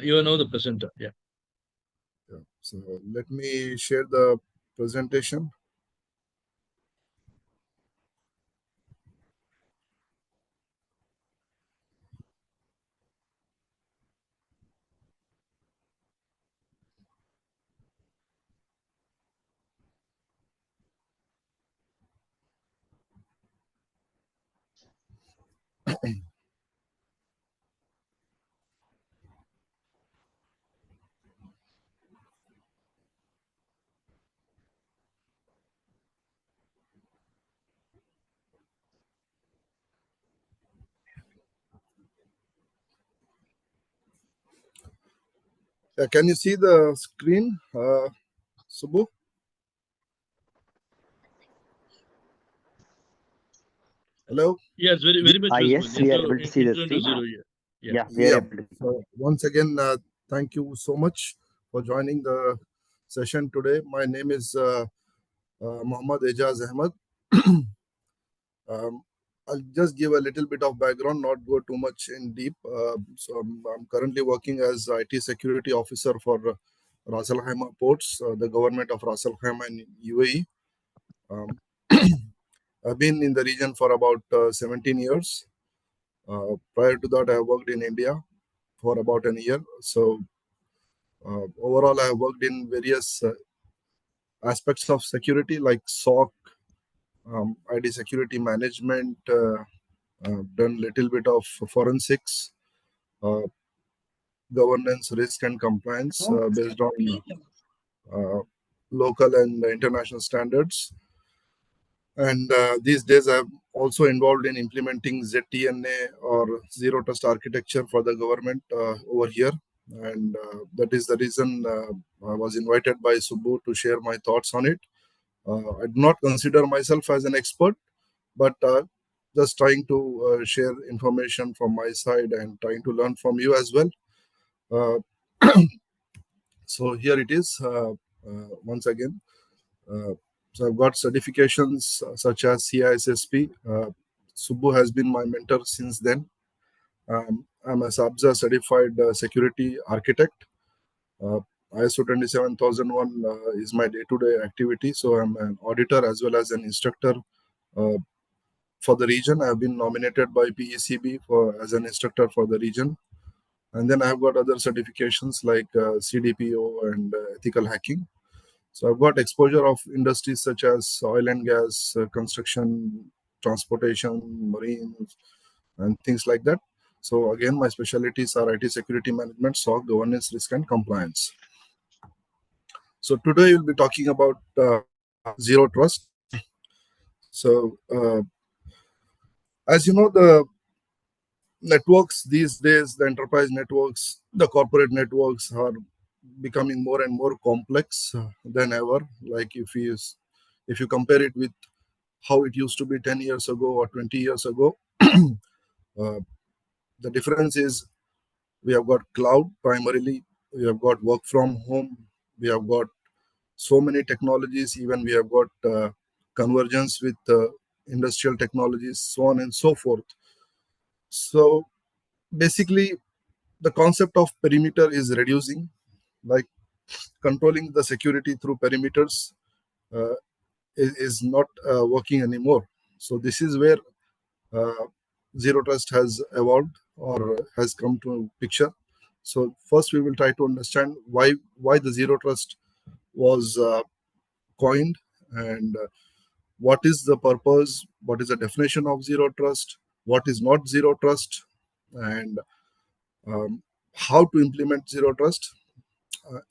you are now the presenter. Yeah. So let me share the presentation. Can you see the screen, Subbu? Hello? Yes, very much visible. Yes, we are able to see the Into screen. zero here. Yeah, we are able to. So once again, thank you so much for joining the session today. My name is Mohammed Aijaz Ahmed. I'll just give a little bit of background, not go too much in deep. I'm currently working as IT security officer for Ras Al Khaimah Ports, the government of Ras Al Khaimah in UAE. Um, I've been in the region for about 17 years. Prior to that, I worked in India for about a year. So overall, I have worked in various aspects of security like SOC, ID security management, done little bit of forensics, uh, governance, risk, and compliance based on uh, local and international standards. And these days, I'm also involved in implementing ZTNA or Zero Trust Architecture for the government over here. And that is the reason I was invited by Subbu to share my thoughts on it. I do not consider myself as an expert, but just trying to share information from my side and trying to learn from you as well. So here it is once again. So I've got certifications such as CISSP. Subbu has been my mentor since then. I'm a SABSA certified security architect. Uh, ISO 27001 is my day-to-day activity. So I'm an auditor as well as an instructor uh, for the region. I've been nominated by PECB as an instructor for the region. And then I've got other certifications like CDPO and ethical hacking. So I've got exposure of industries such as oil and gas, construction, transportation, marine, and things like that. So again, my specialties are IT security management, SOC, governance, risk, and compliance. So today we'll be talking about zero trust. So as you know, the networks these days, the enterprise networks, the corporate networks are becoming more and more complex than ever. Like if you compare it with how it used to be 10 years ago or 20 years ago, the difference is we have got cloud primarily, we have got work from home, we have got so many technologies, even we have got convergence with industrial technologies, so on and so forth. So basically, the concept of perimeter is reducing, like controlling the security through perimeters uh, is not working anymore. So this is where uh, zero trust has evolved or has come to picture. So first we will try to understand why the zero trust was coined, and what is the purpose, what is the definition of zero trust, what is not zero trust, and how to implement zero trust.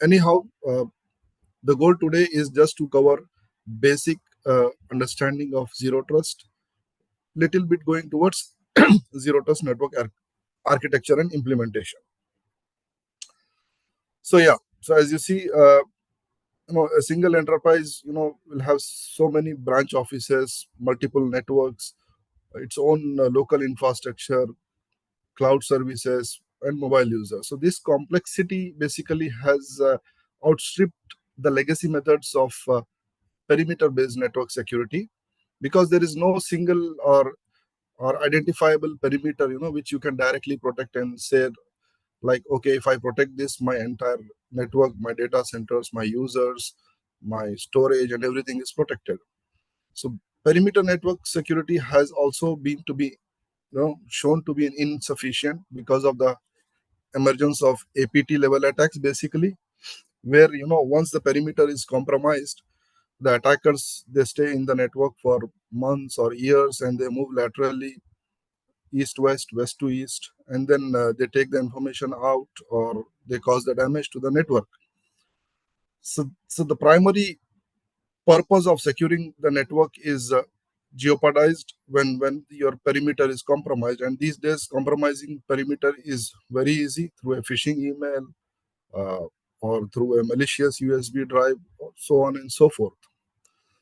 Anyhow, the goal today is just to cover basic understanding of zero trust, little bit going towards zero trust network architecture and implementation. So yeah, so as you see, a single enterprise, will have so many branch offices, multiple networks, its own local infrastructure, cloud services, and mobile users. So this complexity basically has outstripped the legacy methods of perimeter-based network security, because there is no single or identifiable perimeter, which you can directly protect and say, like, okay, if I protect this, my entire network, my data centers, my users, my storage, and everything is protected. So perimeter network security has also been to be, shown to be insufficient because of the emergence of APT level attacks, basically, where, once the perimeter is compromised, the attackers, they stay in the network for months or years, and they move laterally east west, west to east, and then they take the information out, or they cause the damage to the network. So the primary purpose of securing the network is jeopardized when your perimeter is compromised. And these days, compromising perimeter is very easy through a phishing email, uh, or through a malicious USB drive, or so on and so forth.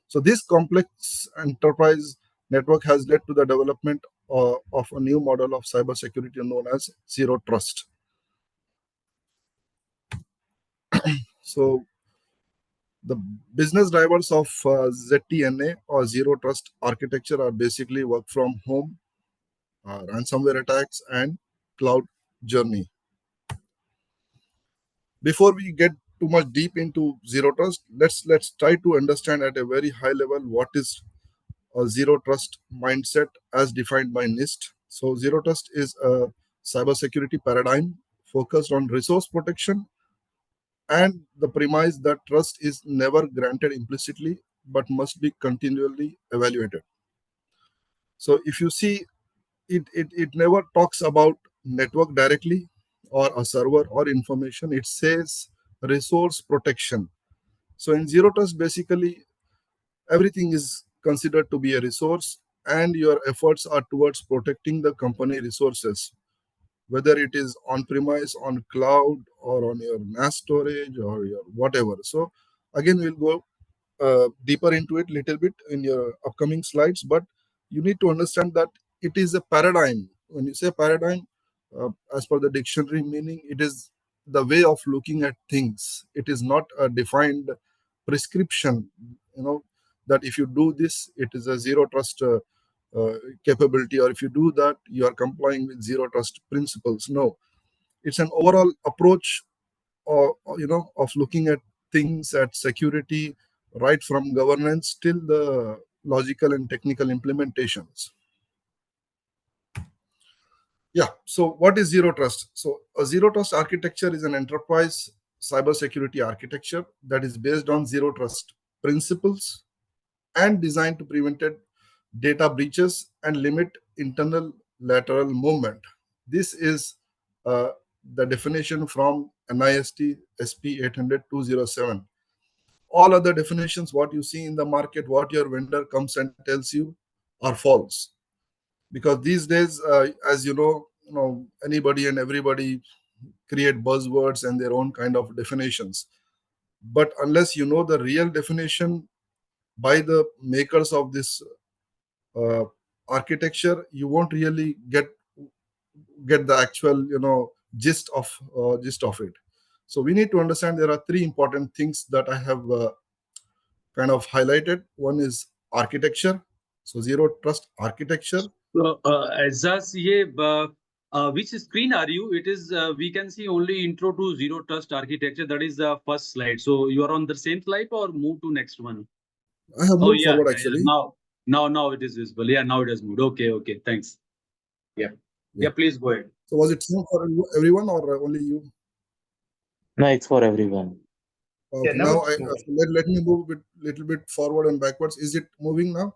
So this complex enterprise network has led to the development of a new model of cybersecurity known as zero trust. So the business drivers of ZTNA, or zero trust architecture, are basically work from home, ransomware attacks, and cloud journey. Before we get too much deep into zero trust, let's try to understand at a very high level what is a zero trust mindset as defined by NIST. So zero trust is a cybersecurity paradigm focused on resource protection and the premise that trust is never granted implicitly but must be continually evaluated. So if you see, it never talks about network directly or a server or information. It says resource protection. So in zero trust, basically everything is considered to be a resource, and your efforts are towards protecting the company resources, whether it is on premise, on cloud, or on your NAS storage, or your whatever. So again, we'll go deeper into it little bit in your upcoming slides, but you need to understand that it is a paradigm. When you say paradigm, as per the dictionary meaning, it is the way of looking at things. It is not a defined prescription, that if you do this, it is a zero trust capability, or if you do that, you are complying with zero trust principles. No, it's an overall approach, of looking at things, at security, right from governance till the logical and technical implementations. Yeah. So what is zero trust? So a zero trust architecture is an enterprise cybersecurity architecture that is based on zero trust principles and designed to prevent data breaches and limit internal lateral movement. This is the definition from NIST SP 800-207. All other definitions, what you see in the market, what your vendor comes and tells you, are false. Because these days, as anybody and everybody create buzzwords and their own kind of definitions. But unless you know the real definition by the makers of this uh, architecture, you won't really get the actual gist of it. So we need to understand there are three important things that I have kind of highlighted. One is architecture, so zero trust architecture. So, Aijaz, which screen are you? It is we can see only intro to zero trust architecture. That is the first slide. So you are on the same slide or move to next one? I have moved forward actually. Now it is visible. Yeah, now it has moved. Okay, thanks. Yeah, please go ahead. So was it same for everyone or only you? No, it's for everyone. Okay, now let me move a little bit forward and backwards. Is it moving now?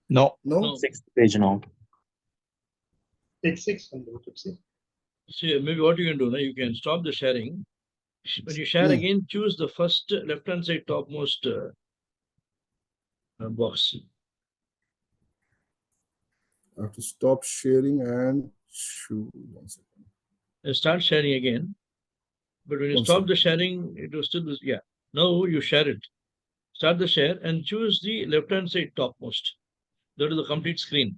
No. No. 6th page now. See, maybe what you can do now, you can stop the sharing. When you share again, choose the first left-hand side topmost box. I have to stop sharing and choose. 1 second. Start sharing again. But when you stop the sharing, it will still, now you share it. Start the share and choose the left-hand side topmost. That is the complete screen.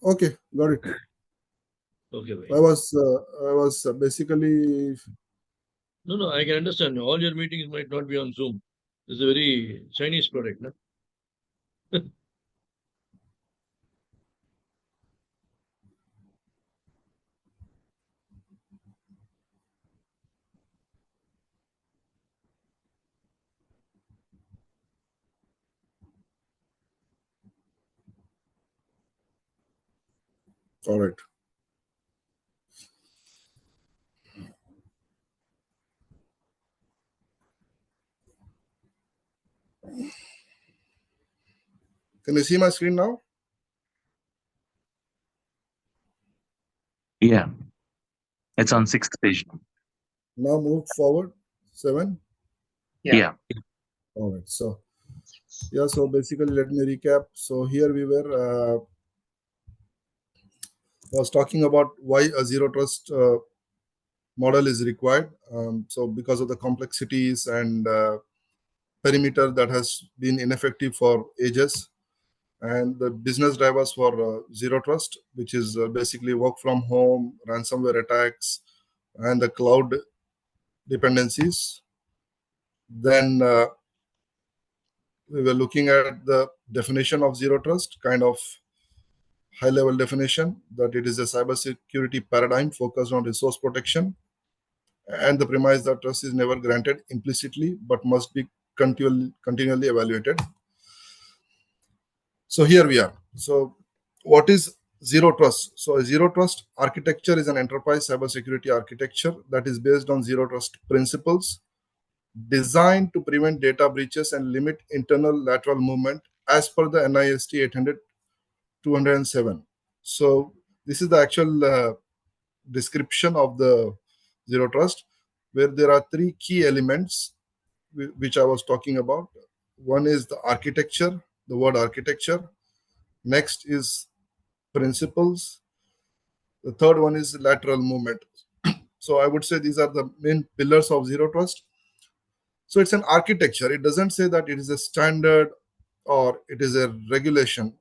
Okay, got it. Okay, wait. I was basically. No, I can understand. All your meetings might not be on Zoom. It's a very Chinese product, no? All right. Can you see my screen now? Yeah. It's on 6th page. Now move forward. 7. Yeah. All right. So yeah. So basically, let me recap. So here we were. Was talking about why a zero trust model is required. So because of the complexities and perimeter that has been ineffective for ages, and the business drivers for zero trust, which is basically work from home, ransomware attacks, and the cloud dependencies. Then we were looking at the definition of zero trust, kind of high level definition, that it is a cybersecurity paradigm focused on resource protection, and the premise that trust is never granted implicitly but must be continually evaluated. So here we are. So what is zero trust? So a zero trust architecture is an enterprise cybersecurity architecture that is based on zero trust principles designed to prevent data breaches and limit internal lateral movement as per the NIST 800-207. So this is the actual description of the zero trust, where there are 3 key elements which I was talking about. One is the architecture, the word architecture. Next is principles. The third one is lateral movement. So I would say these are the main pillars of zero trust. So it's an architecture. It doesn't say that it is a standard or it is a regulation.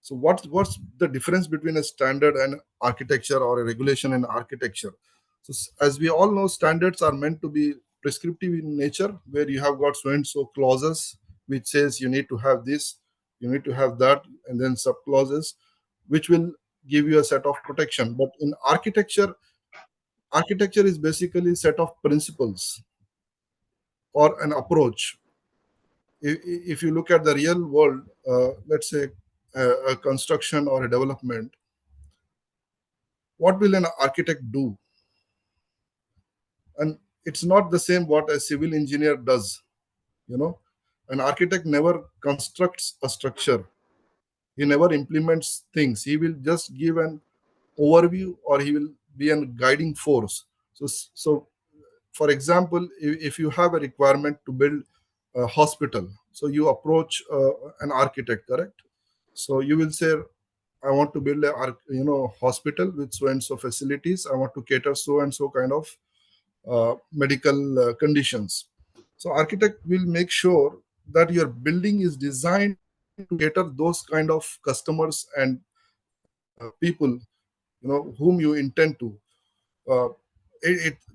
So what's the difference between a standard and architecture, or a regulation and architecture? So as we all know, standards are meant to be prescriptive in nature, where you have got so and so clauses which says you need to have this, you need to have that, and then sub clauses which will give you a set of protection. But in architecture, architecture is basically a set of principles or an approach. If you look at the real world, let's say a construction or a development, what will an architect do? And it's not the same what a civil engineer does. You know, an architect never constructs a structure. He never implements things. He will just give an overview, or he will be a guiding force. So for example, if you have a requirement to build a hospital, so you approach an architect, correct? So you will say, I want to build a hospital with so and so facilities. I want to cater so and so kind of medical conditions. So architect will make sure that your building is designed to cater those kind of customers and people, whom you intend to. Uh,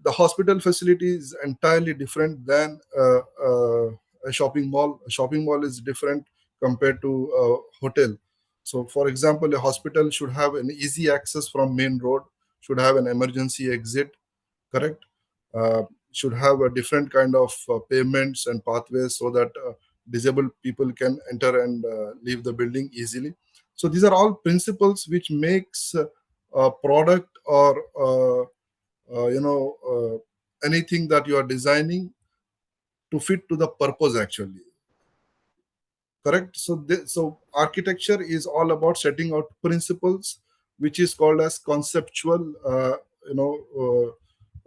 the hospital facility is entirely different than a shopping mall. A shopping mall is different compared to a hotel. So, for example, a hospital should have an easy access from main road, should have an emergency exit, correct? Should have a different kind of pavements and pathways so that disabled people can enter and leave the building easily. So these are all principles which makes a product or anything that you are designing to fit to the purpose actually, correct? So architecture is all about setting out principles, which is called as conceptual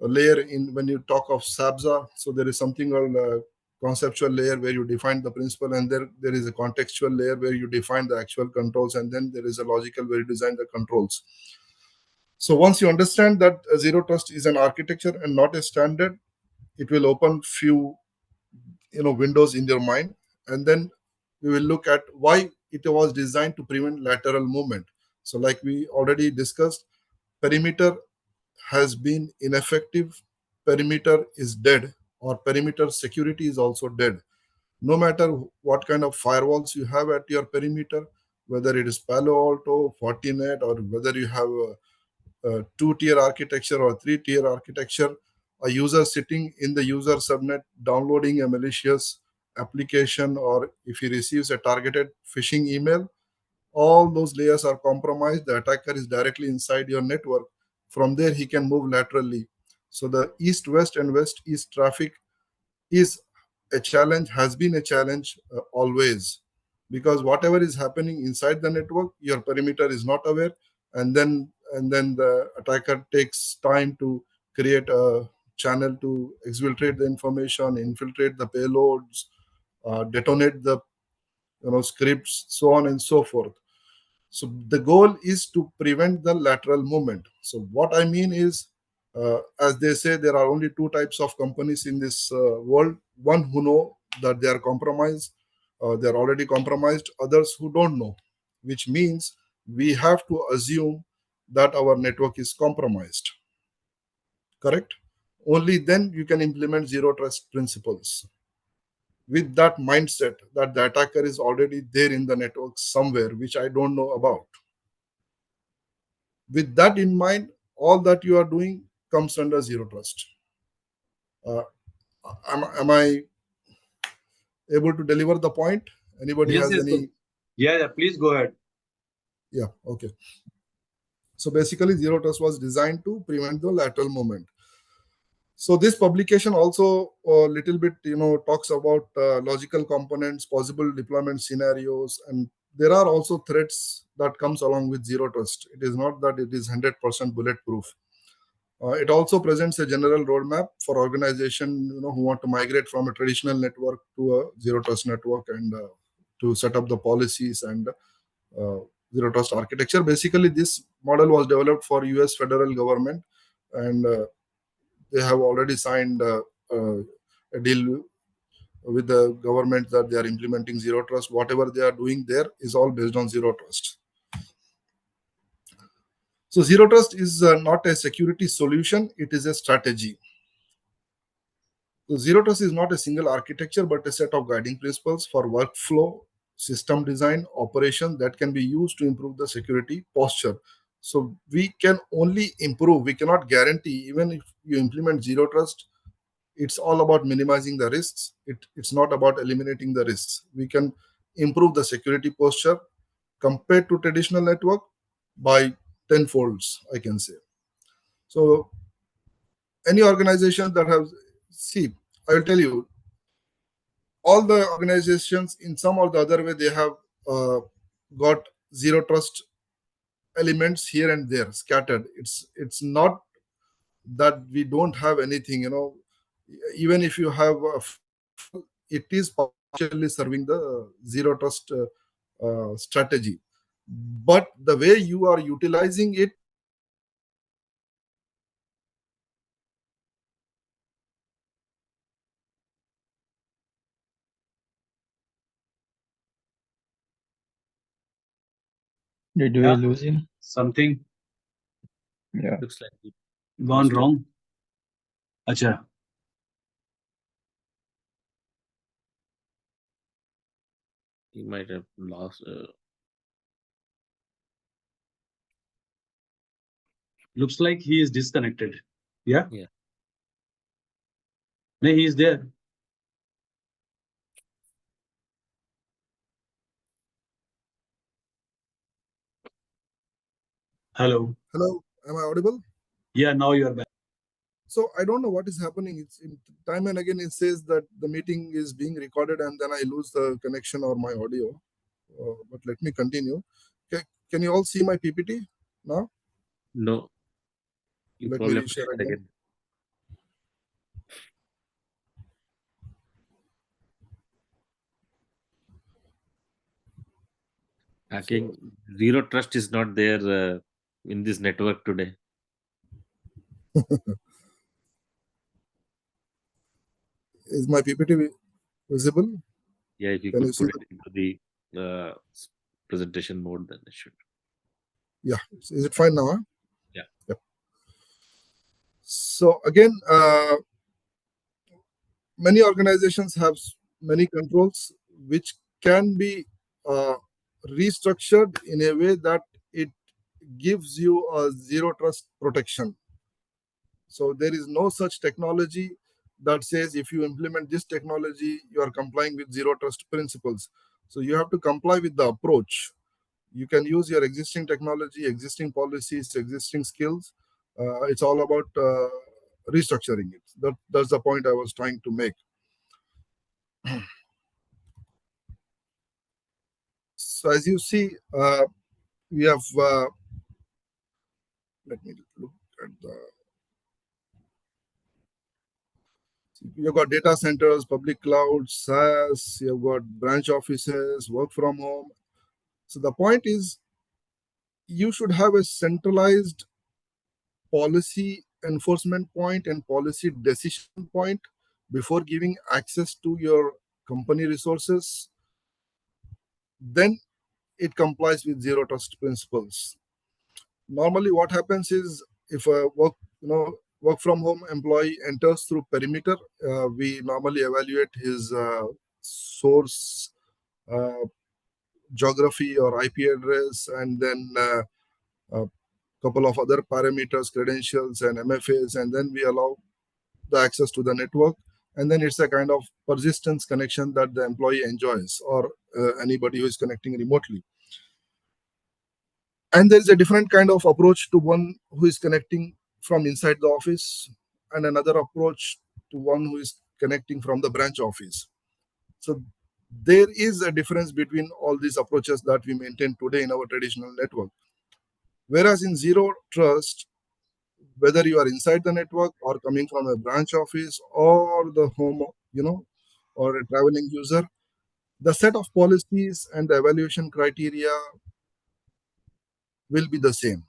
layer. In when you talk of SABSA, so there is something called conceptual layer where you define the principle, and there is a contextual layer where you define the actual controls, and then there is a logical where you design the controls. So once you understand that zero trust is an architecture and not a standard, it will open few windows in your mind, and then we will look at why it was designed to prevent lateral movement. So like we already discussed, perimeter has been ineffective, perimeter is dead, or perimeter security is also dead. No matter what kind of firewalls you have at your perimeter, whether it is Palo Alto, Fortinet, or whether you have a two-tier architecture or three-tier architecture, a user sitting in the user subnet downloading a malicious application, or if he receives a targeted phishing email, all those layers are compromised. The attacker is directly inside your network. From there, he can move laterally. So the east-west and west-east traffic is a challenge, has been a challenge always, because whatever is happening inside the network, your perimeter is not aware, and then the attacker takes time to create a channel to exfiltrate the information, infiltrate the payloads, detonate the scripts, so on and so forth. So the goal is to prevent the lateral movement. So what I mean is, as they say, there are only two types of companies in this world: one who know that they are compromised, they are already compromised; others who don't know, which means we have to assume that our network is compromised. Correct? Only then you can implement zero trust principles with that mindset that the attacker is already there in the network somewhere, which I don't know about. With that in mind, all that you are doing comes under zero trust. Uh, am I able to deliver the point? Anybody Yes, has yes. any? Yeah, please go ahead. Yeah, okay. So basically, zero trust was designed to prevent the lateral movement. So this publication also a little bit, talks about logical components, possible deployment scenarios, and there are also threats that comes along with zero trust. It is not that it is 100% bulletproof. It also presents a general roadmap for organization, who want to migrate from a traditional network to a zero trust network, and to set up the policies and uh, zero trust architecture. Basically, this model was developed for US federal government, and they have already signed a deal with the government that they are implementing zero trust. Whatever they are doing there is all based on zero trust. So zero trust is not a security solution, it is a strategy. So zero trust is not a single architecture, but a set of guiding principles for workflow, system design, operation that can be used to improve the security posture. So we can only improve, we cannot guarantee. Even if you implement zero trust, it's all about minimizing the risks. It's not about eliminating the risks. We can improve the security posture compared to traditional network by tenfolds, I can say. So any organization that has, see, I will tell you, all the organizations in some or the other way, they have got zero trust elements here and there scattered. It's not that we don't have anything, even if you have a firewall, it is partially serving the zero trust strategy, but the way you are utilizing it. Did we Yeah. lose him? Something Yeah. Looks like we gone lost him. wrong. Acha. He might have lost. Looks like he is disconnected. Yeah? Yeah. No, he is there. Hello. Hello, am I audible? Yeah, now you are back. So I don't know what is happening. It's in time and again it says that the meeting is being recorded, and then I lose the connection or my audio. But let me continue. Okay, can you all see my PPT now? No, you Let me probably have to reshare share again. again. Hacking, zero trust is not there in this network today. Is my PPT visible? Yeah, if you Can you could see put it into the presentation mode, then it should. Yeah, is it fine now? Huh? Yeah. Yep. So again, many organizations have many controls which can be restructured in a way that it gives you a zero trust protection. So there is no such technology that says if you implement this technology, you are complying with zero trust principles. So you have to comply with the approach. You can use your existing technology, existing policies, existing skills. It's all about restructuring it. That's the point I was trying to make. So as you see, we have, let me look at the, you've got data centers, public clouds, SaaS, you've got branch offices, work from home. So the point is, you should have a centralized policy enforcement point and policy decision point before giving access to your company resources. Then it complies with zero trust principles. Normally what happens is, if a work from home employee enters through perimeter, we normally evaluate his source uh, geography or IP address, and then a couple of other parameters, credentials and MFAs, and then we allow the access to the network. And then it's a kind of persistence connection that the employee enjoys, or anybody who is connecting remotely. And there is a different kind of approach to one who is connecting from inside the office, and another approach to one who is connecting from the branch office. So there is a difference between all these approaches that we maintain today in our traditional network. Whereas in zero trust, whether you are inside the network or coming from a branch office or the home, or a traveling user, the set of policies and the evaluation criteria will be the same.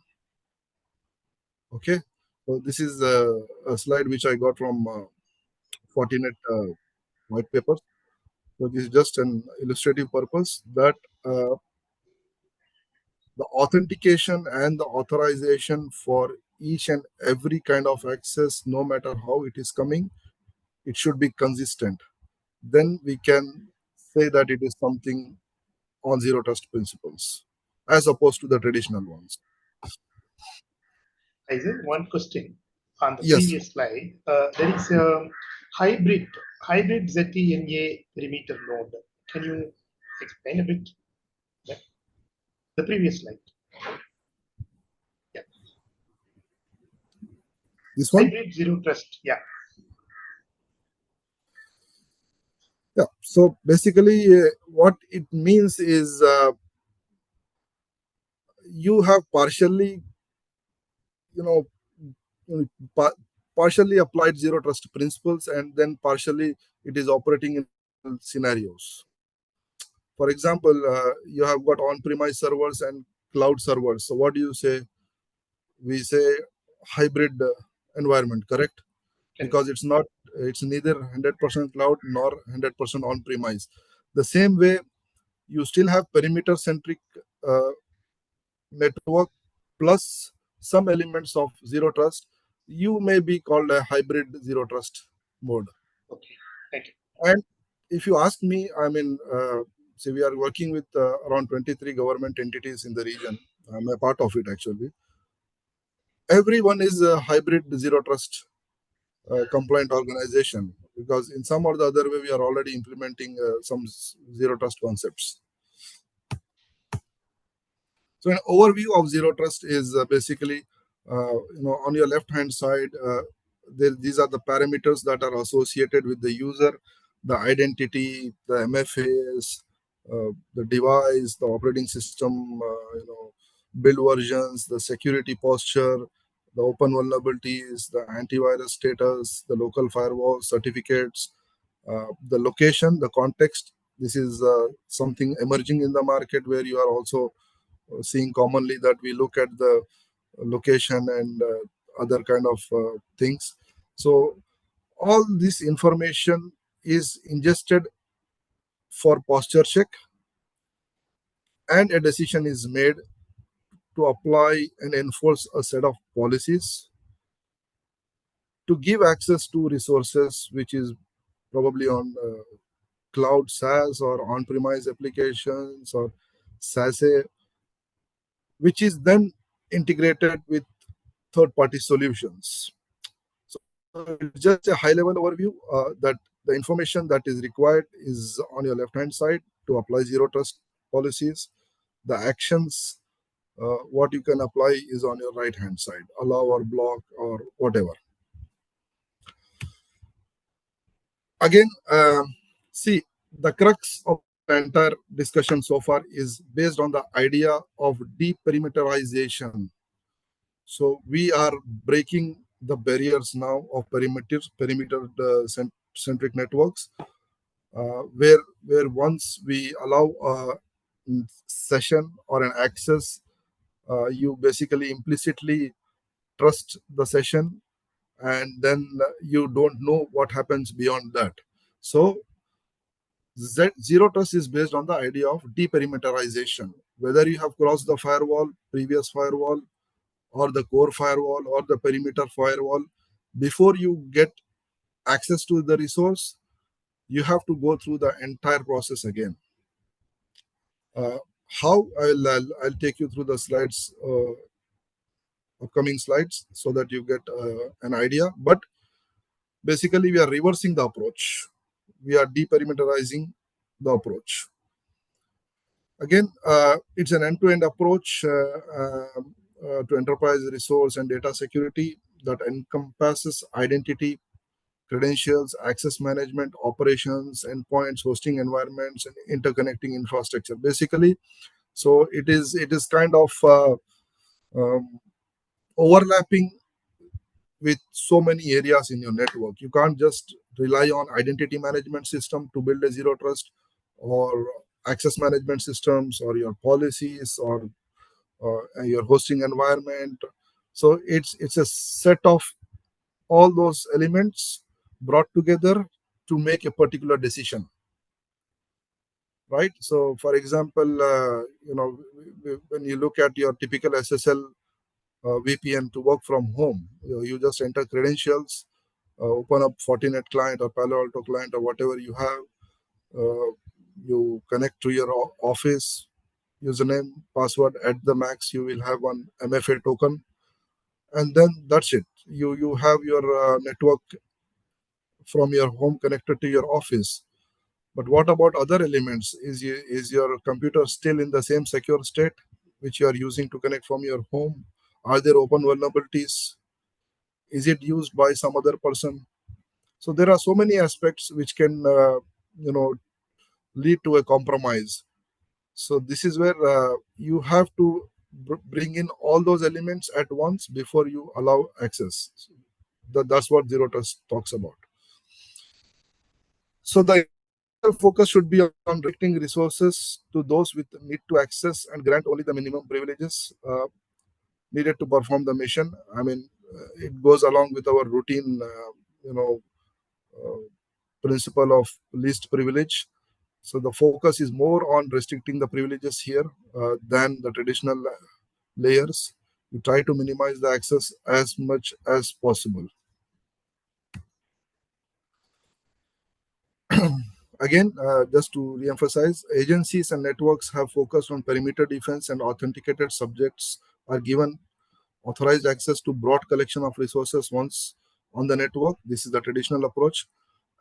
Okay, so this is a slide which I got from Fortinet white paper. So this is just an illustrative purpose that the authentication and the authorization for each and every kind of access, no matter how it is coming, it should be consistent. Then we can say that it is something on zero trust principles, as opposed to the traditional ones. I have one question on the Yes. previous slide. There is a hybrid ZTNA perimeter node. Can you explain a bit? The previous slide. Yeah. This one? Hybrid zero trust. Yeah. Yeah. So basically, what it means is you have partially, partially applied zero trust principles, and then partially it is operating in scenarios. For example, you have got on-premise servers and cloud servers. So what do you say? We say hybrid environment, correct? Because it's neither 100% cloud nor 100% on-premise. The same way, you still have perimeter-centric network plus some elements of zero trust. You may be called a hybrid zero trust mode. Okay, thank you. And if you ask me, see, we are working with around 23 government entities in the region. I'm a part of it, actually. Everyone is a hybrid zero trust compliant organization, because in some or the other way, we are already implementing some zero trust concepts. So an overview of zero trust is basically, on your left-hand side, these are the parameters that are associated with the user, the identity, the MFAs, the device, the operating system, build versions, the security posture, the open vulnerabilities, the antivirus status, the local firewall certificates, the location, the context. This is something emerging in the market, where you are also seeing commonly that we look at the location and other kind of things. So all this information is ingested for posture check, and a decision is made to apply and enforce a set of policies to give access to resources, which is probably on cloud SaaS or on-premise applications or SaaS, which is then integrated with third-party solutions. So it's just a high-level overview that the information that is required is on your left-hand side to apply zero trust policies. The actions, what you can apply is on your right hand side, allow or block or whatever. Again, see, the crux of the entire discussion so far is based on the idea of deperimeterization. So we are breaking the barriers now of perimeter-centric networks, where once we allow a session or an access, you basically implicitly trust the session, and then you don't know what happens beyond that. So zero trust is based on the idea of deperimeterization. Whether you have crossed the firewall, previous firewall, or the core firewall, or the perimeter firewall, before you get access to the resource, you have to go through the entire process again. How I'll take you through the slides, upcoming slides, so that you get an idea. But basically, we are reversing the approach. We are deperimeterizing the approach. Again, it's an end-to-end approach to enterprise resource and data security that encompasses identity, credentials, access management, operations, endpoints, hosting environments, and interconnecting infrastructure. Basically, so it is kind of overlapping with so many areas in your network. You can't just rely on identity management system to build a zero trust, or access management systems, or your policies, or your hosting environment. So it's a set of all those elements brought together to make a particular decision, right? So for example, when you look at your typical SSL VPN to work from home, you just enter credentials, open up Fortinet client or Palo Alto client or whatever you have, you connect to your office, username, password. At the max, you will have one MFA token, and then that's it. You have your network from your home connected to your office. But what about other elements? Is your computer still in the same secure state which you are using to connect from your home? Are there open vulnerabilities? Is it used by some other person? So there are so many aspects which can lead to a compromise. So this is where you have to bring in all those elements at once before you allow access. That's what zero trust talks about. So the focus should be on directing resources to those with need to access, and grant only the minimum privileges needed to perform the mission. I mean, it goes along with our routine, principle of least privilege. So the focus is more on restricting the privileges here than the traditional layers. You try to minimize the access as much as possible. Again, just to re-emphasize, agencies and networks have focused on perimeter defense, and authenticated subjects are given authorized access to broad collection of resources once on the network. This is the traditional approach.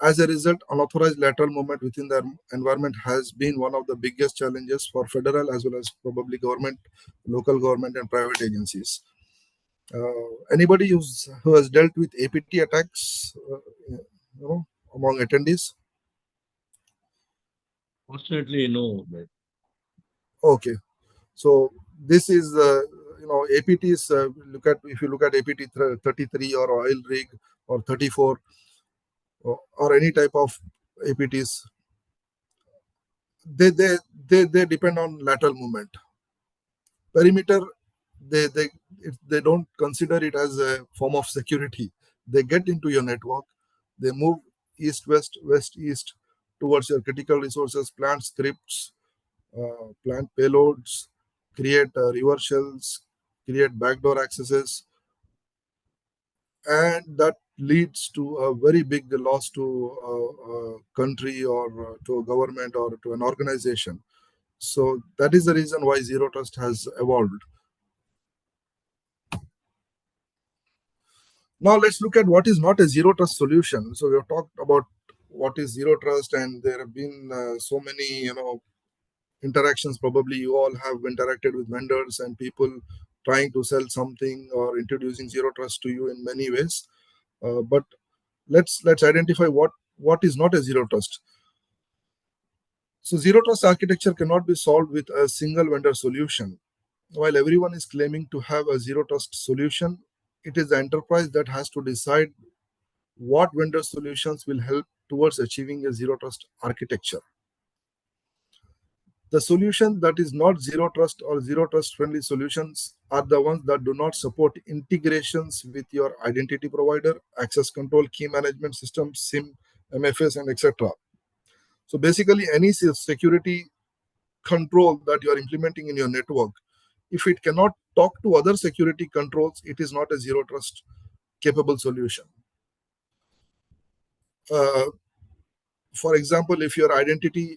As a result, unauthorized lateral movement within the environment has been one of the biggest challenges for federal as well as probably government, local government, and private agencies. Anybody who has dealt with APT attacks, among attendees? Fortunately, no. Okay, so this is APTs. If you look at APT 33 or oil rig or 34 or any type of APTs, they depend on lateral movement. Perimeter, they don't consider it as a form of security. They get into your network, they move east west west east towards your critical resources, plant scripts, plant payloads, create reverse shells, create backdoor accesses, and that leads to a very big loss to a country, or to a government, or to an organization. So that is the reason why zero trust has evolved. Now let's look at what is not a zero trust solution. So we have talked about what is zero trust, and there have been so many interactions. Probably you all have interacted with vendors and people trying to sell something or introducing zero trust to you in many ways. But let's identify what is not a zero trust. So zero trust architecture cannot be solved with a single vendor solution. While everyone is claiming to have a zero trust solution, it is the enterprise that has to decide what vendor solutions will help towards achieving a zero trust architecture. The solution that is not zero trust or zero trust friendly solutions are the ones that do not support integrations with your identity provider, access control, key management system, SIM, MFS, and etc. So basically, any security control that you are implementing in your network, if it cannot talk to other security controls, it is not a zero trust capable solution. For example, if your identity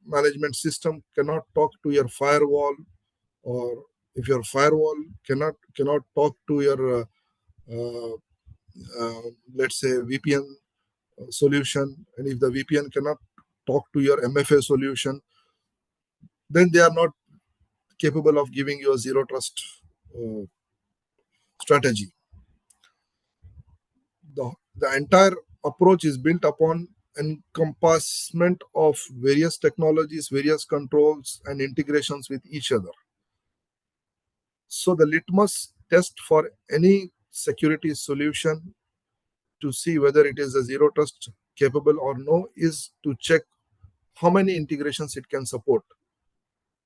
management system cannot talk to your firewall, or if your firewall cannot talk to your let's say VPN solution, and if the VPN cannot talk to your MFA solution, then they are not capable of giving you a zero trust strategy. The entire approach is built upon encompassment of various technologies, various controls, and integrations with each other. So the litmus test for any security solution to see whether it is a zero trust capable or no is to check how many integrations it can support.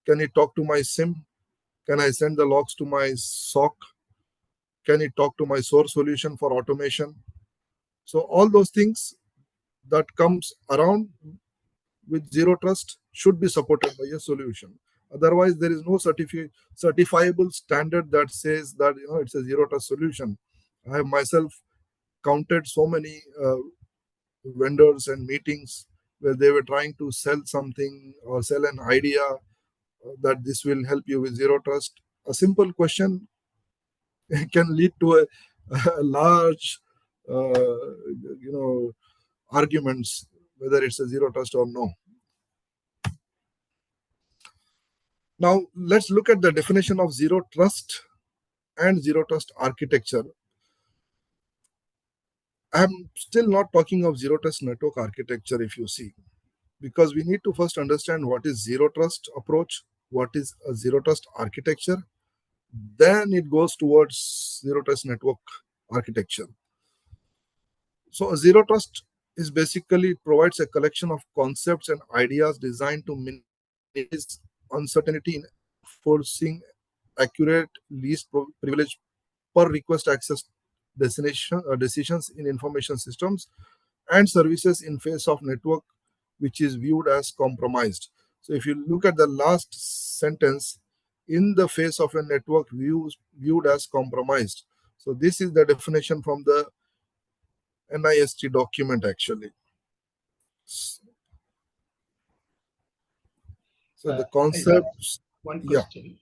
Can it talk to my SIM? Can I send the logs to my SOC? Can it talk to my source solution for automation? So all those things that comes around with zero trust should be supported by a solution. Otherwise, there is no certifiable standard that says that it's a zero trust solution. I have myself counted so many vendors and meetings where they were trying to sell something or sell an idea that this will help you with zero trust. A simple question can lead to a large, arguments whether it's a zero trust or no. Now, let's look at the definition of zero trust and zero trust architecture. I'm still not talking of zero trust network architecture, if you see, because we need to first understand what is zero trust approach, what is a zero trust architecture. Then it goes towards zero trust network architecture. So a zero trust is basically provides a collection of concepts and ideas designed to minimize uncertainty in enforcing accurate least privilege per request access decisions in information systems and services in face of network which is viewed as compromised. So if you look at the last sentence, in the face of a network viewed as compromised. So this is the definition from the NIST document actually. So the concepts. One question.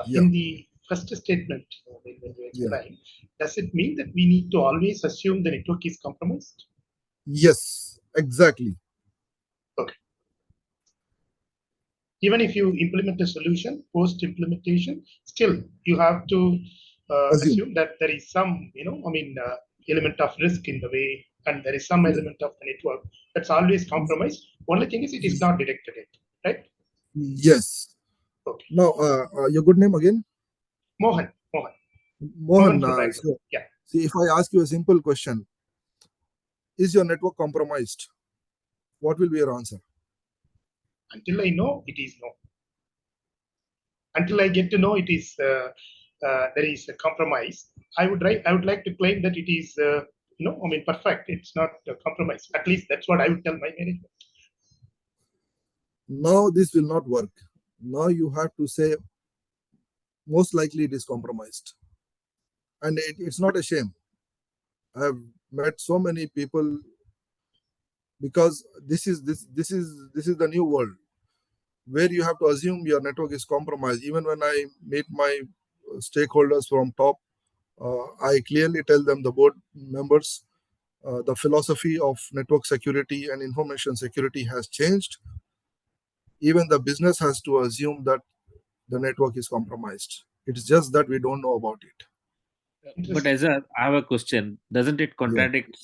In the first statement, when you explain, does it mean that we need to always assume the network is compromised? Yes, exactly. Okay. Even if you implement a solution, post-implementation, still you have to assume that there is some, element of risk in the way, and there is some element of the network that's always compromised. Only thing is it is not detected yet, right? Yes. Okay. Now, your good name again? Mohan. So, see, if I ask you a simple question, is your network compromised? What will be your answer? Until I know, it is no. Until I get to know it is there is a compromise, I would like to claim that it is perfect. It's not compromised. At least that's what I would tell my management. Now this will not work. Now you have to say most likely it is compromised, and it's not a shame. I have met so many people, because this is the new world where you have to assume your network is compromised. Even when I meet my stakeholders from top, I clearly tell them, the board members, the philosophy of network security and information security has changed. even the business has to assume that the network is compromised. It's just that we don't know about it. But I have a question. Doesn't it Yeah. contradict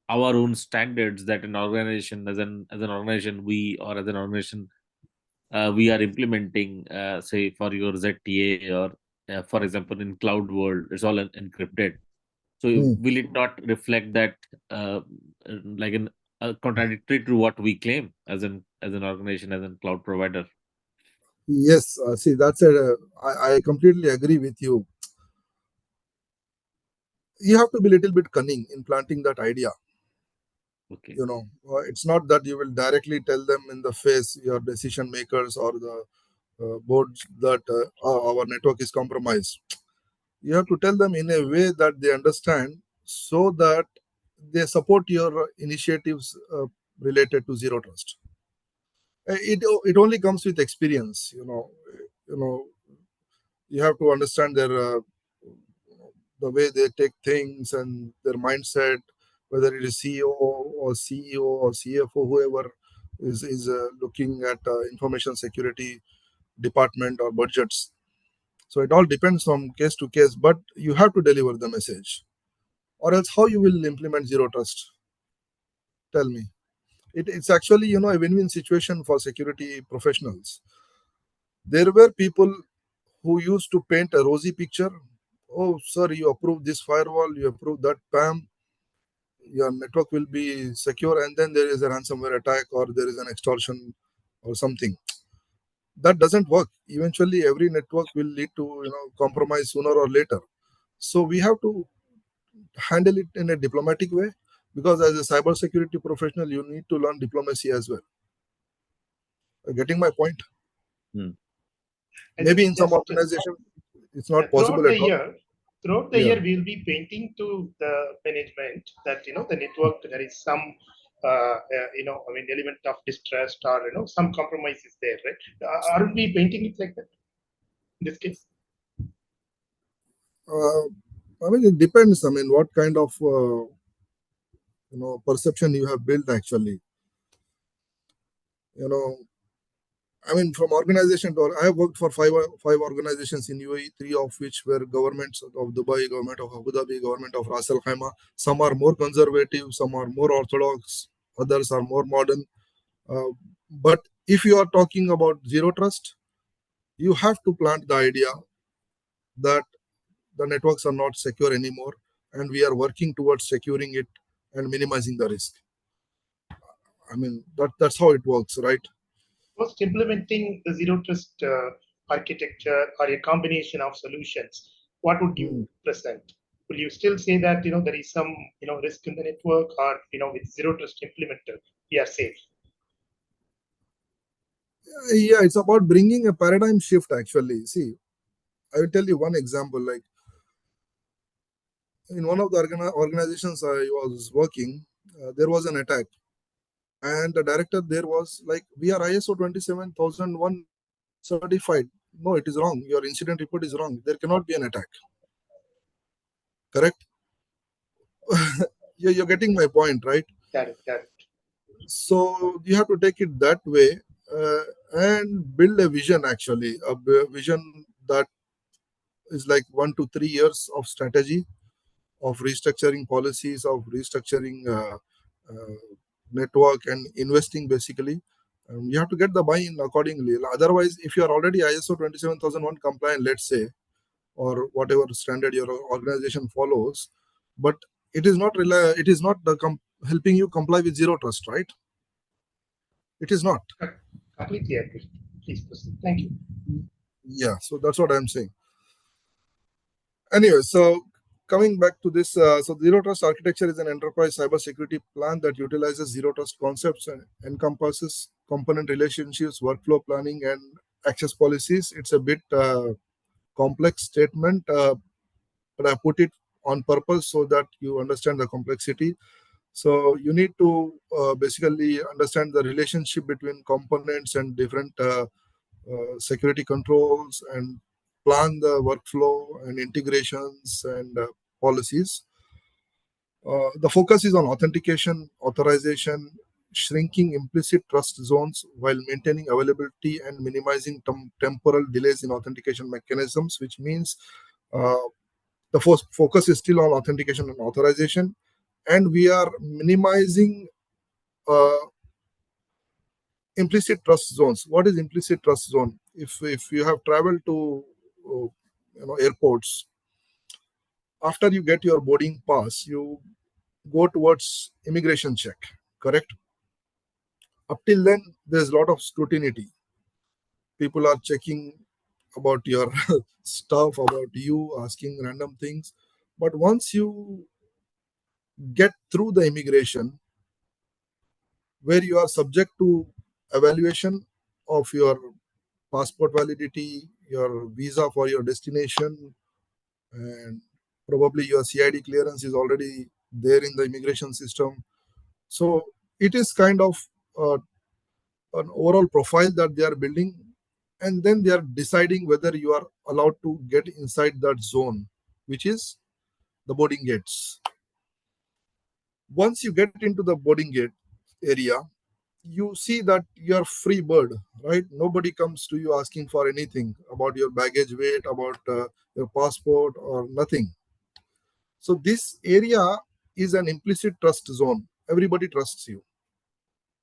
our own standards that an organization, as an organization, we or as an organization, we are implementing, say, for your ZTA or, for example, in cloud world, it's all encrypted. So will it not reflect that, like an contradictory to what we claim as an organization, as a cloud provider? Yes, see, I completely agree with you. You have to be a little bit cunning in planting that idea. Okay. It's not that you will directly tell them in the face, your decision makers or the boards, that our network is compromised. You have to tell them in a way that they understand, so that they support your initiatives related to zero trust. It only comes with experience. You have to understand the way they take things and their mindset, whether it is CEO or CFO, whoever is looking at information security department or budgets. So it all depends from case to case, but you have to deliver the message, or else how you will implement zero trust? Tell me. It's actually a win-win situation for security professionals. There were people who used to paint a rosy picture. Oh, sir, you approve this firewall, you approve that PAM, your network will be secure, and then there is a ransomware attack or there is an extortion or something. That doesn't work. Eventually, every network will lead to compromise sooner or later. So we have to handle it in a diplomatic way, because as a cybersecurity professional, you need to learn diplomacy as well. Getting my point? Maybe in some organization it's not possible at all. Throughout the year, we will be painting to the management that the network, there is some element of distrust or some compromise is there, right? Aren't we painting it like that in this case? It depends. What kind of perception you have built actually. From organization to, I have worked for five organizations in UAE, three of which were governments of Dubai, government of Abu Dhabi, government of Ras Al Khaimah. Some are more conservative, some are more orthodox, others are more modern. But if you are talking about zero trust, you have to plant the idea that the networks are not secure anymore, and we are working towards securing it and minimizing the risk. That's how it works, right? Post implementing the zero trust architecture or a combination of solutions, what would you present? Will you still say that there is some risk in the network, or with zero trust implemented we are safe? Yeah, it's about bringing a paradigm shift actually. See, I will tell you one example. Like in one of the organizations I was working, there was an attack, and the director there was like, "We are ISO 27001 certified." No, it is wrong. Your incident report is wrong. There cannot be an attack. Correct? You're getting my point, right? Got it. So you have to take it that way, and build a vision actually, a vision that is like 1 to 3 years of strategy, of restructuring policies, of restructuring network and investing basically. You have to get the buy-in accordingly. Otherwise, if you are already ISO 27001 compliant, let's say, or whatever standard your organization follows, but it is not helping you comply with zero trust, right? It is not. Completely agree. Please proceed. Thank you. Yeah, so that's what I'm saying. Anyway, so coming back to this, so zero trust architecture is an enterprise cybersecurity plan that utilizes zero trust concepts and encompasses component relationships, workflow planning, and access policies. It's a bit complex statement, but I put it on purpose so that you understand the complexity. So you need to basically understand the relationship between components and different security controls, and plan the workflow and integrations and policies. The focus is on authentication, authorization, shrinking implicit trust zones while maintaining availability and minimizing temporal delays in authentication mechanisms, which means the focus is still on authentication and authorization, and we are minimizing implicit trust zones. What is implicit trust zone? If you have traveled to airports, after you get your boarding pass, you go towards immigration check, correct? Up till then, there's a lot of scrutiny. People are checking about your stuff, about you, asking random things. But once you get through the immigration, where you are subject to evaluation of your passport validity, your visa for your destination, and probably your CID clearance is already there in the immigration system. So it is kind of an overall profile that they are building, and then they are deciding whether you are allowed to get inside that zone, which is the boarding gates. Once you get into the boarding gate area, you see that you're free bird, right? Nobody comes to you asking for anything about your baggage weight, about your passport, or nothing. So this area is an implicit trust zone. Everybody trusts you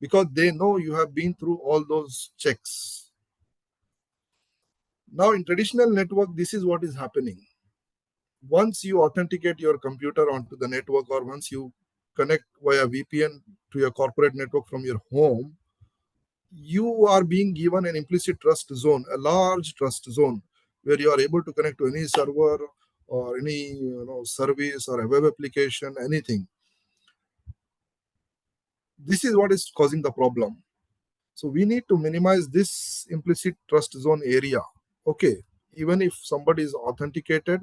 because they know you have been through all those checks. Now in traditional network, this is what is happening. Once you authenticate your computer onto the network, or once you connect via VPN to your corporate network from your home, you are being given an implicit trust zone, a large trust zone, where you are able to connect to any server or any service or a web application, anything. This is what is causing the problem. So we need to minimize this implicit trust zone area. Okay, even if somebody is authenticated,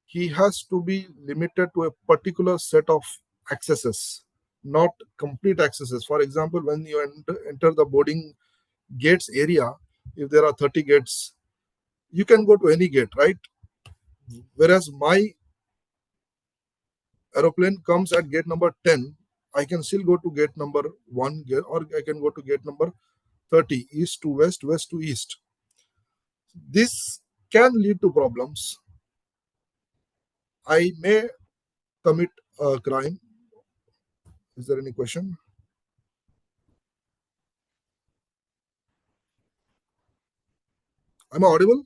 he has to be limited to a particular set of accesses, not complete accesses. For example, when you enter the boarding gates area, if there are 30 gates, you can go to any gate, right? Whereas my aeroplane comes at gate number 10, I can still go to gate number 1, or I can go to gate number 30, east to west, west to east. This can lead to problems. I may commit a crime. Is there any question? Am I audible?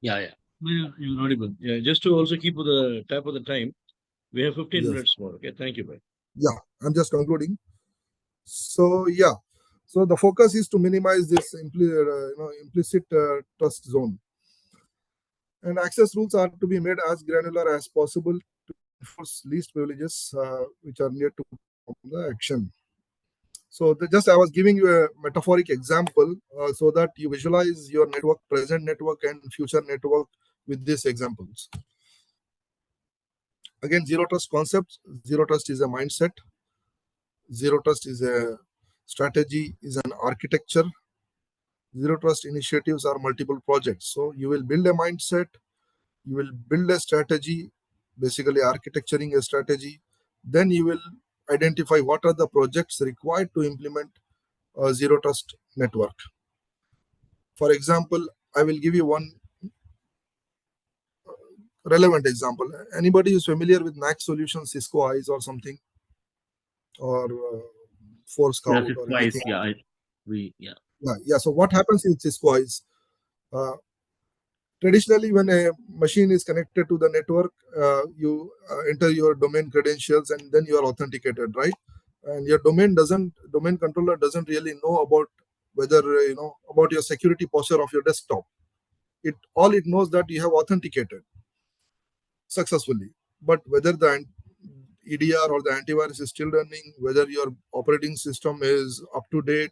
Yeah. Yeah, you're audible. Yeah, just to also keep the tap of the time, we have 15 Yes. minutes more. Okay, thank you, bye. Yeah, I'm just concluding. So yeah, so the focus is to minimize this implicit trust zone, and access rules are to be made as granular as possible to enforce least privileges which are near to the action. So just I was giving you a metaphoric example so that you visualize your network, present network and future network with these examples. Again, zero trust concept. Zero trust is a mindset. Zero trust is a strategy, is an architecture. Zero trust initiatives are multiple projects. So you will build a mindset, you will build a strategy, basically architecturing a strategy. Then you will identify what are the projects required to implement a zero trust network. For example, I will give you one relevant example. Anybody who's familiar with Mac Solutions, Cisco Eyes or something, or Force Scout or Twice, anything? yeah. So what happens in Cisco Eyes? Traditionally, when a machine is connected to the network, you enter your domain credentials and then you are authenticated, right? And your domain controller doesn't really know about whether about your security posture of your desktop. All it knows that you have authenticated successfully, but whether the EDR or the antivirus is still running, whether your operating system is up to date,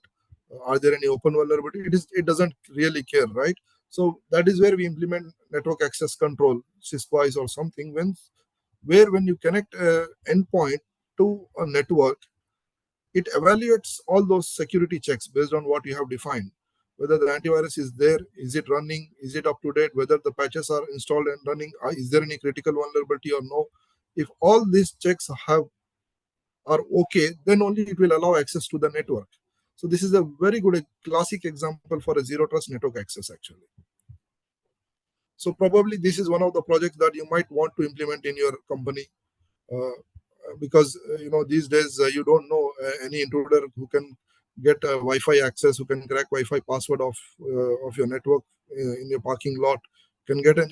are there any open vulnerability? It doesn't really care, right? So that is where we implement network access control, Cisco or something. When you connect an endpoint to a network, it evaluates all those security checks based on what you have defined. Whether the antivirus is there, is it running, is it up to date, whether the patches are installed and running, is there any critical vulnerability or no. If all these checks have are okay, then only it will allow access to the network. So this is a very good classic example for a zero trust network access actually. So probably this is one of the projects that you might want to implement in your company, because these days you don't know any intruder who can get Wi-Fi access, who can crack Wi-Fi password of your network in your parking lot, can get an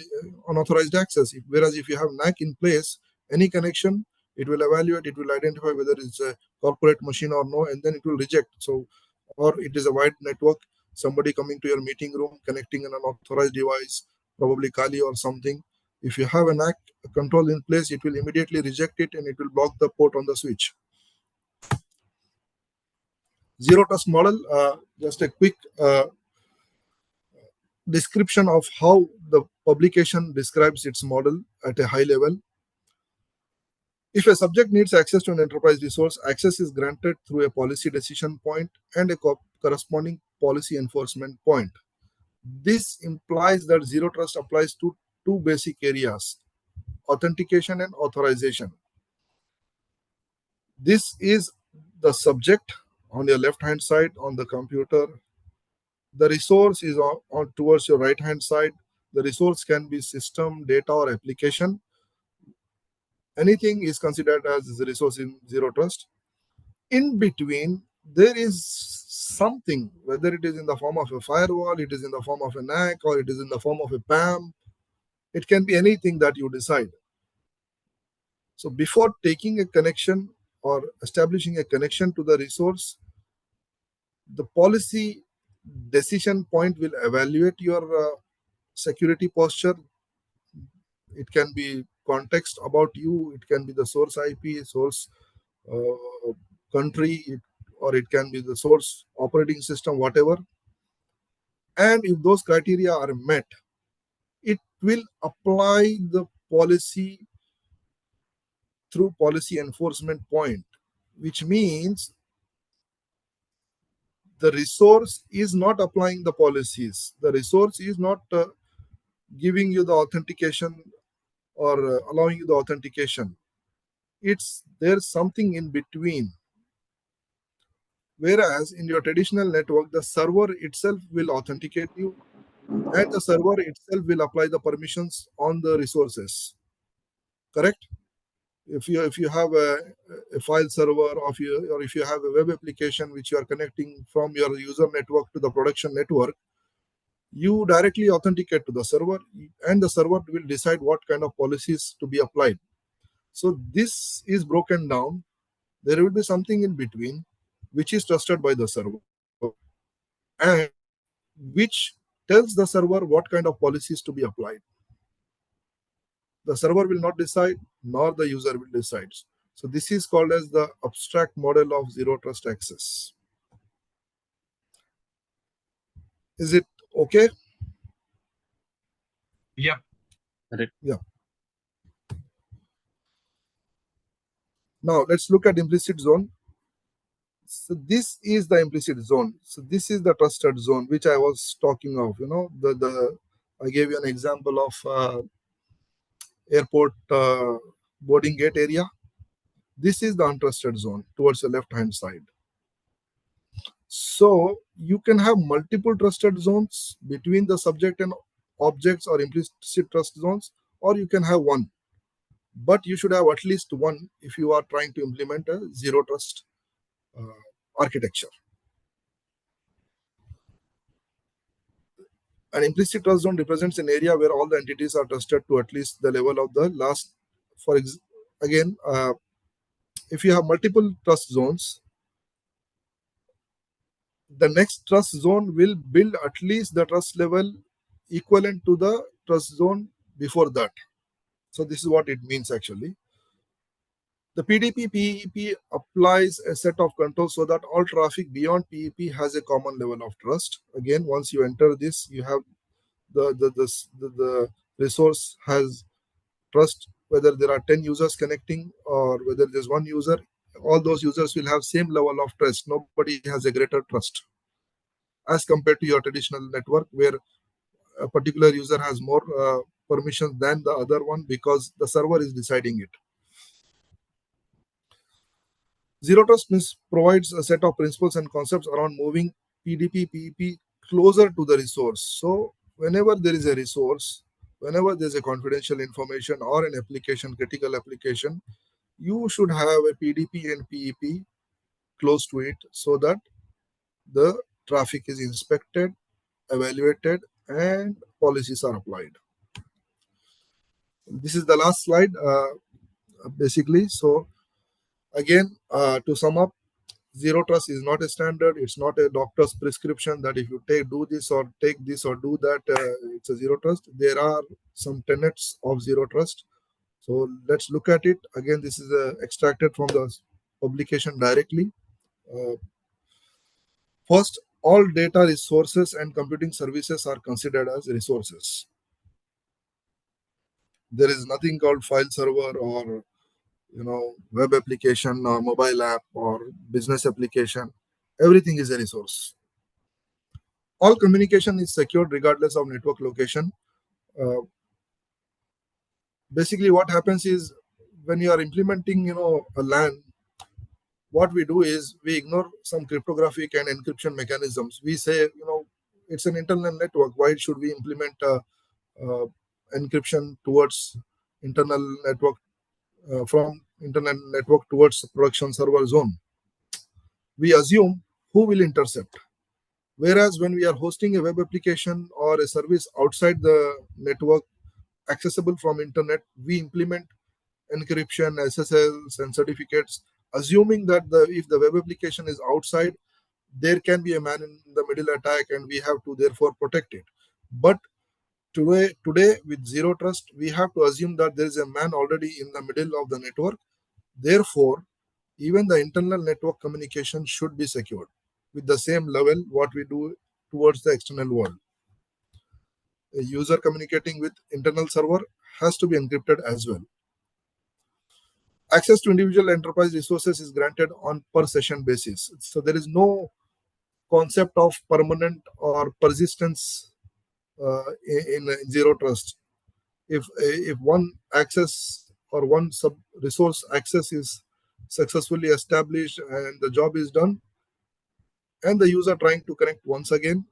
unauthorized access. Whereas if you have NAC in place, any connection, it will evaluate, it will identify whether it's a corporate machine or no, and then it will reject. So, or it is a wide network, somebody coming to your meeting room, connecting an unauthorized device, probably Kali or something. If you have an NAC control in place, it will immediately reject it and it will block the port on the switch. Zero trust model, just a quick description of how the publication describes its model at a high level. If a subject needs access to an enterprise resource, access is granted through a policy decision point and a corresponding policy enforcement point. This implies that zero trust applies to two basic areas: authentication and authorization. This is the subject on your left hand side on the computer. The resource is on towards your right hand side. The resource can be system, data, or application. Anything is considered as a resource in zero trust. In between, there is something, whether it is in the form of a firewall, it is in the form of a NAC, or it is in the form of a PAM. It can be anything that you decide. So before taking a connection or establishing a connection to the resource, the policy decision point will evaluate your security posture. It can be context about you, it can be the source IP, source country, or it can be the source operating system, whatever. And if those criteria are met, it will apply the policy through policy enforcement point, which means the resource is not applying the policies. The resource is not giving you the authentication or allowing you the authentication. There's something in between. Whereas in your traditional network, the server itself will authenticate you, and the server itself will apply the permissions on the resources. Correct? If you have a file server, or if you have a web application which you are connecting from your user network to the production network, you directly authenticate to the server, and the server will decide what kind of policies to be applied. So this is broken down. There will be something in between which is trusted by the server and which tells the server what kind of policies to be applied. The server will not decide, nor the user will decide. So this is called as the abstract model of zero trust access. Is it okay? Yeah. Yeah. Now let's look at implicit zone. So this is the implicit zone. So this is the trusted zone which I was talking of. I gave you an example of airport boarding gate area. This is the untrusted zone towards the left hand side. So you can have multiple trusted zones between the subject and objects, or implicit trust zones, or you can have one. But you should have at least one if you are trying to implement a zero trust architecture. An implicit trust zone represents an area where all the entities are trusted to at least the level of the last. If you have multiple trust zones, the next trust zone will build at least the trust level equivalent to the trust zone before that. So this is what it means actually. The PDP PEP applies a set of controls so that all traffic beyond PEP has a common level of trust. Again, once you enter this, you have the resource has trust, whether there are 10 users connecting or whether there's one user. All those users will have same level of trust. Nobody has a greater trust as compared to your traditional network, where a particular user has more permissions than the other one because the server is deciding it. Zero Trust provides a set of principles and concepts around moving PDP, PEP closer to the resource. So whenever there is a resource, whenever there's a confidential information or an application, critical application, you should have a PDP and PEP close to it so that the traffic is inspected, evaluated, and policies are applied. This is the last slide, basically. So again, to sum up, Zero Trust is not a standard. It's not a doctor's prescription that if you do this or take this or do that, it's a Zero Trust. There are some tenets of Zero Trust. So let's look at it. Again, this is extracted from the publication directly. First, all data resources and computing services are considered as resources. There is nothing called file server or web application or mobile app or business application. Everything is a resource. All communication is secured regardless of network location. Basically, what happens is when you are implementing, a LAN, what we do is we ignore some cryptographic and encryption mechanisms. We say, it's an internal network. Why should we implement encryption towards internal network from internet network towards production server zone? We assume who will intercept. Whereas when we are hosting a web application or a service outside the network accessible from internet, we implement encryption, SSLs, and certificates, assuming that if the web application is outside, there can be a man in the middle attack, and we have to therefore protect it. But today with Zero Trust, we have to assume that there is a man already in the middle of the network. Therefore, even the internal network communication should be secured with the same level what we do towards the external world. A user communicating with internal server has to be encrypted as well. Access to individual enterprise resources is granted on per session basis. So there is no concept of permanent or persistence in Zero Trust. If one access or one sub resource access is successfully established and the job is done, and the user trying to connect once again,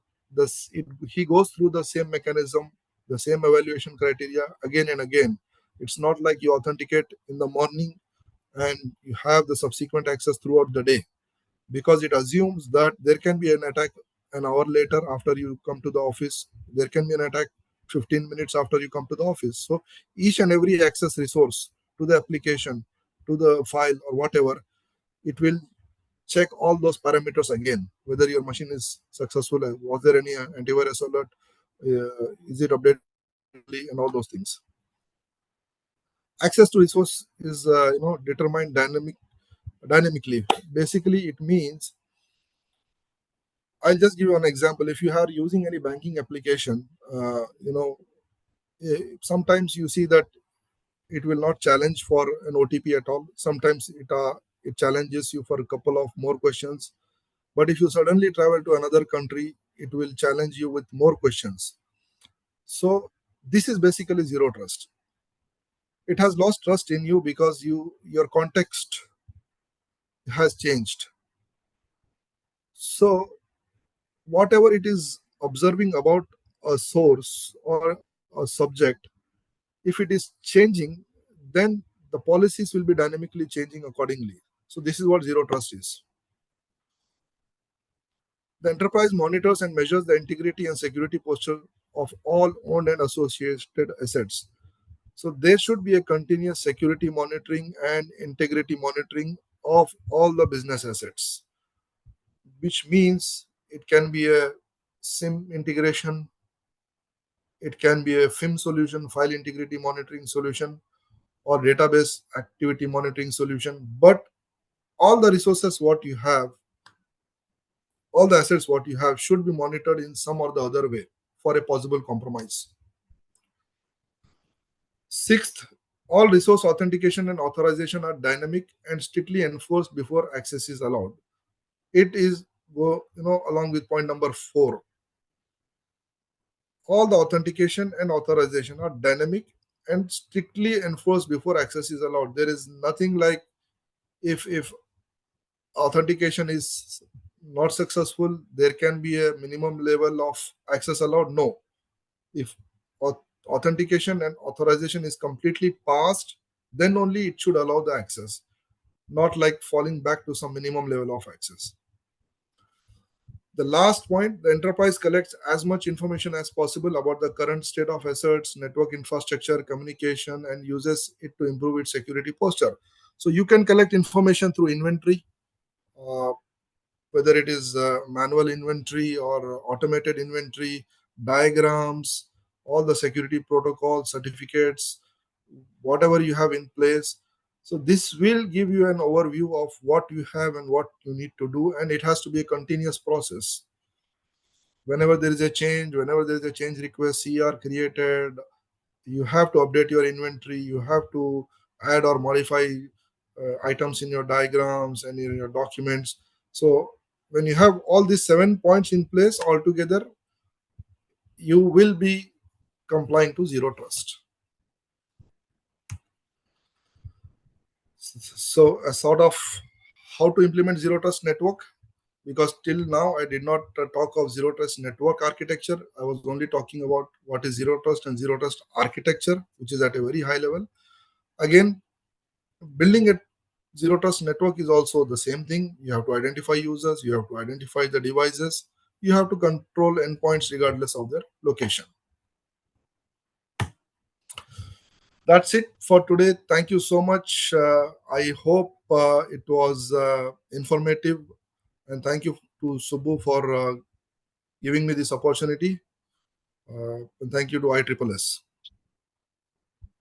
he goes through the same mechanism, the same evaluation criteria again and again. It's not like you authenticate in the morning and you have the subsequent access throughout the day, because it assumes that there can be an attack an hour later after you come to the office. There can be an attack 15 minutes after you come to the office. So each and every access resource to the application, to the file or whatever, it will check all those parameters again, whether your machine is successful, was there any antivirus alert, is it updated, and all those things. Access to resource is determined dynamically. Basically, it means, I'll just give you an example. If you are using any banking application, sometimes you see that it will not challenge for an OTP at all. Sometimes it challenges you for a couple of more questions. But if you suddenly travel to another country, it will challenge you with more questions. So this is basically Zero Trust. It has lost trust in you because your context has changed. So whatever it is observing about a source or a subject, if it is changing, then the policies will be dynamically changing accordingly. So this is what Zero Trust is. The enterprise monitors and measures the integrity and security posture of all owned and associated assets. So there should be a continuous security monitoring and integrity monitoring of all the business assets, which means it can be a SIM integration, it can be a FIM solution, file integrity monitoring solution, or database activity monitoring solution. But all the resources what you have, all the assets what you have should be monitored in some or the other way for a possible compromise. Sixth, all resource authentication and authorization are dynamic and strictly enforced before access is allowed. It is along with point number 4. All the authentication and authorization are dynamic and strictly enforced before access is allowed. There is nothing like if authentication is not successful, there can be a minimum level of access allowed? No. If authentication and authorization is completely passed, then only it should allow the access, not like falling back to some minimum level of access. The last point, the enterprise collects as much information as possible about the current state of assets, network infrastructure, communication, and uses it to improve its security posture. So you can collect information through inventory, whether it is manual inventory or automated inventory, diagrams, all the security protocols, certificates, whatever you have in place. So this will give you an overview of what you have and what you need to do, and it has to be a continuous process. Whenever there is a change request, CR created, you have to update your inventory, you have to add or modify items in your diagrams and in your documents. So when you have all these 7 points in place altogether, you will be complying to zero trust. So a sort of how to implement zero trust network, because till now I did not talk of zero trust network architecture. I was only talking about what is zero trust and zero trust architecture, which is at a very high level. Again, building a zero trust network is also the same thing. You have to identify users, you have to identify the devices, you have to control endpoints regardless of their location. That's it for today. Thank you so much. I hope it was informative, and thank you to Subbu for giving me this opportunity. And thank you to ISSS.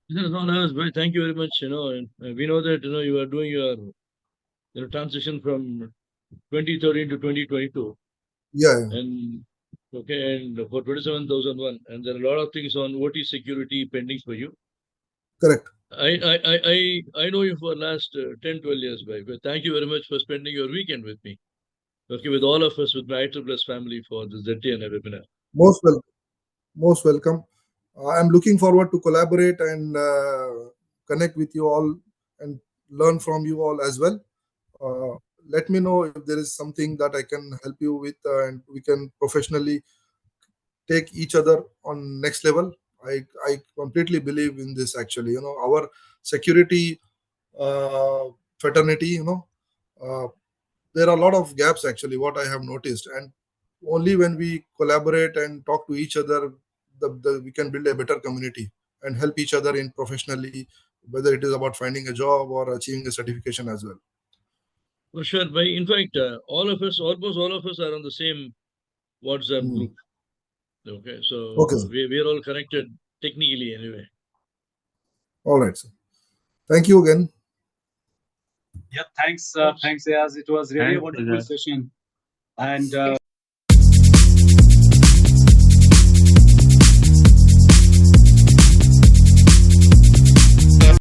No, thank you very much. And we know that you are doing your transition from 2013 to 2022. Yeah. And okay, and for 27,001, and there are a lot of things on OT security pending for you. Correct. I know you for last 10, 12 years, but thank you very much for spending your weekend with me. Okay, with all of us, with my ISSS family for this ZTN webinar. Most welcome. Most welcome. I'm looking forward to collaborate and connect with you all and learn from you all as well. Let me know if there is something that I can help you with, and we can professionally take each other on next level. I completely believe in this. Actually, our security fraternity, there are a lot of gaps actually, what I have noticed, and only when we collaborate and talk to each other, we can build a better community and help each other in professionally, whether it is about finding a job or achieving a certification as well. For sure. In fact, almost all of us are on the same WhatsApp group. Okay, so Okay. we are all connected technically anyway. All right, sir. Thank you again. Yeah, thanks, Aijaz. It was really a wonderful session. And